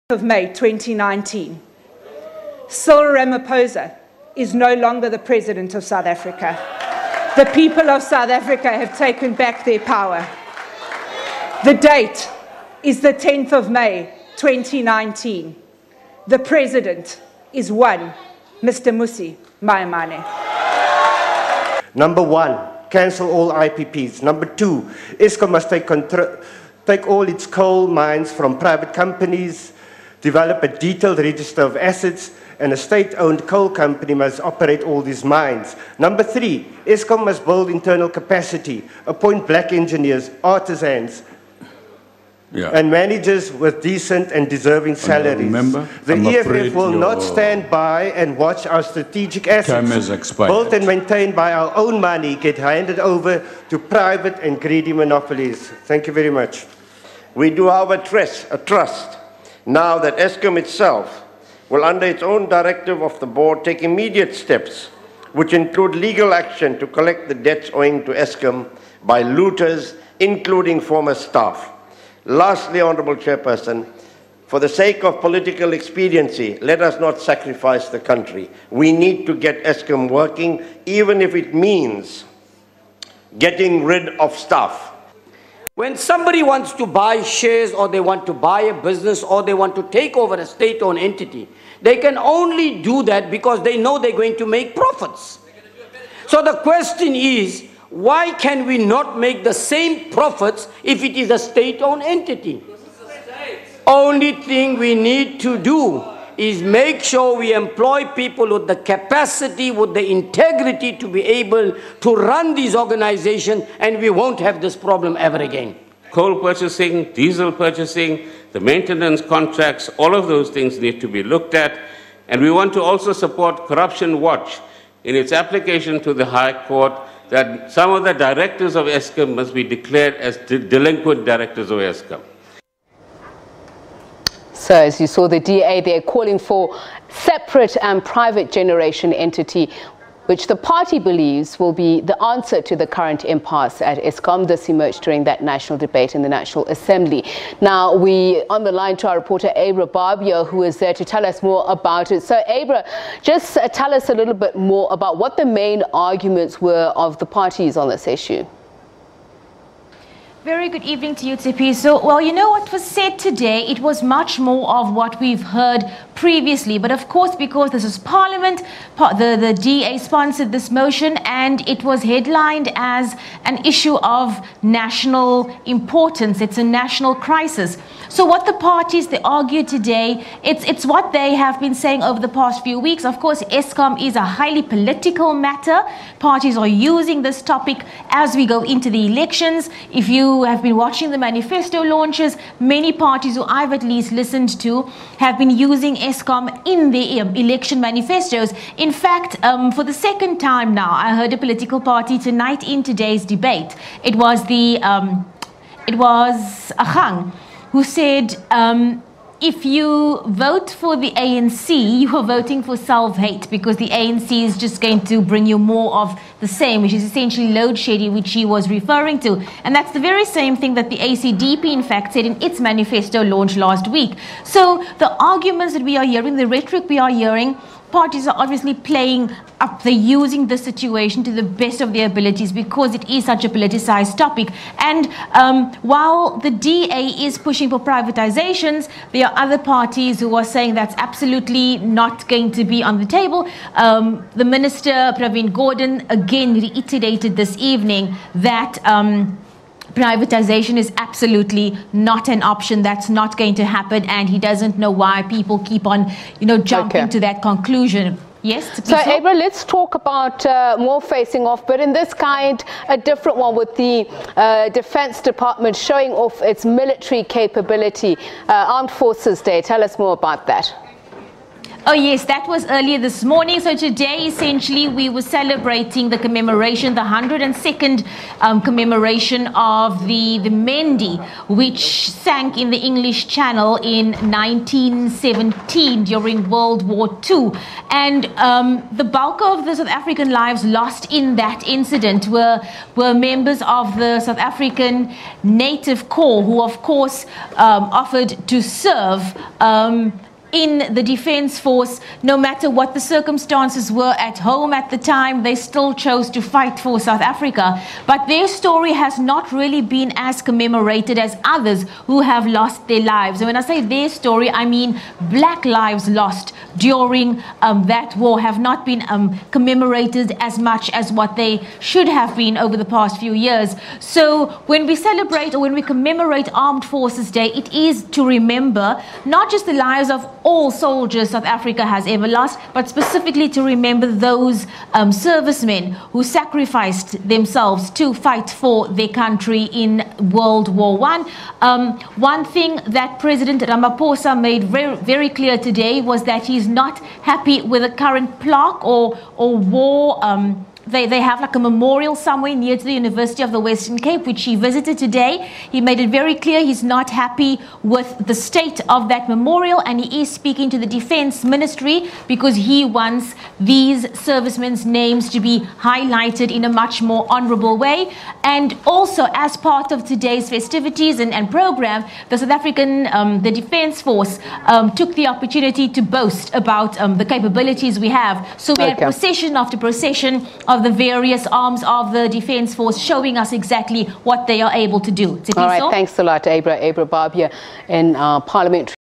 of May 2019. Cyril Ramaphosa is no longer the President of South Africa. The people of South Africa have taken back their power. The date is the 10th of May 2019. The President is one, Mr. Mmusi Maimane. Number 1, cancel all IPPs. Number 2, Eskom must take all its coal mines from private companies, develop a detailed register of assets, and a state-owned coal company must operate all these mines. Number 3, Eskom must build internal capacity, appoint black engineers, artisans, and managers with decent and deserving salaries. The EFF will not stand by and watch our strategic assets, built and maintained by our own money, get handed over to private and greedy monopolies. Thank you very much. We do, however, trust now that Eskom itself will, under its own directive of the board, take immediate steps, which include legal action to collect the debts owing to Eskom by looters, including former staff. Lastly, Honourable Chairperson, for the sake of political expediency, let us not sacrifice the country. We need to get Eskom working, even if it means getting rid of staff. When somebody wants to buy shares, or they want to buy a business, or they want to take over a state-owned entity, they can only do that because they know they're going to make profits. So the question is, why can we not make the same profits if it is a state-owned entity? Only thing we need to do is make sure we employ people with the capacity, with the integrity to be able to run these organizations, and we won't have this problem ever again. Coal purchasing, diesel purchasing, the maintenance contracts, all of those things need to be looked at. And we want to also support Corruption Watch in its application to the High Court that some of the directors of Eskom must be declared as delinquent directors of Eskom. So as you saw, the DA, they're calling for separate and private generation entity, which the party believes will be the answer to the current impasse at Eskom. This emerged during that national debate in the National Assembly. Now, we on the line to our reporter, Abra Barbier, who is there to tell us more about it. So, Abra, just tell us a little bit more about what the main arguments were of the parties on this issue. Very good evening to you, Tipi. So, well, you know what was said today, it was much more of what we've heard previously. But of course, because this is Parliament, the DA sponsored this motion, and it was headlined as an issue of national importance. It's a national crisis. So what the parties, they argued today, it's what they have been saying over the past few weeks. Of course, Eskom is a highly political matter. Parties are using this topic as we go into the elections. If you have been watching the manifesto launches, many parties who I've at least listened to have been using Eskom in their election manifestos. In fact, for the second time now, I heard a political party tonight in today's debate. It was Agang, who said, if you vote for the ANC, you are voting for self-hate, because the ANC is just going to bring you more of the same, which is essentially load shedding, which he was referring to. And that's the very same thing that the ACDP, in fact, said in its manifesto launch last week. So the arguments that we are hearing, the rhetoric we are hearing, parties are obviously playing up. They're using the situation to the best of their abilities because it is such a politicized topic. And while the DA is pushing for privatizations, there are other parties who are saying that's absolutely not going to be on the table. The Minister, Pravin Gordhan, again reiterated this evening that privatization is absolutely not an option. That's not going to happen, and he doesn't know why people keep on, jumping to that conclusion. Yes. So, Abra, let's talk about more facing off, but in this kind, a different one with the Defence Department showing off its military capability. Armed Forces Day. Tell us more about that. Oh yes, that was earlier this morning. So today, essentially, we were celebrating the commemoration, the 102nd commemoration of the Mendi, which sank in the English Channel in 1917 during World War II. And the bulk of the South African lives lost in that incident were members of the South African Native Corps, who, of course, offered to serve in the Defence Force. No matter what the circumstances were at home at the time, they still chose to fight for South Africa. But their story has not really been as commemorated as others who have lost their lives. And when I say their story, I mean black lives lost during that war have not been commemorated as much as what they should have been over the past few years. So when we celebrate or when we commemorate Armed Forces Day, it is to remember not just the lives of all soldiers South Africa has ever lost, but specifically to remember those servicemen who sacrificed themselves to fight for their country in World War I. One thing that President Ramaphosa made very, very clear today was that he's not happy with the current plaque or war. They have like a memorial somewhere near to the University of the Western Cape, which he visited today. He made it very clear he's not happy with the state of that memorial, and he is speaking to the Defence Ministry because he wants these servicemen's names to be highlighted in a much more honourable way. And also, as part of today's festivities and program, the South African, the Defence Force took the opportunity to boast about the capabilities we have. So we had procession after procession of the various arms of the Defence Force showing us exactly what they are able to do. All right, thanks a lot, Abra Barbier in Parliamentary.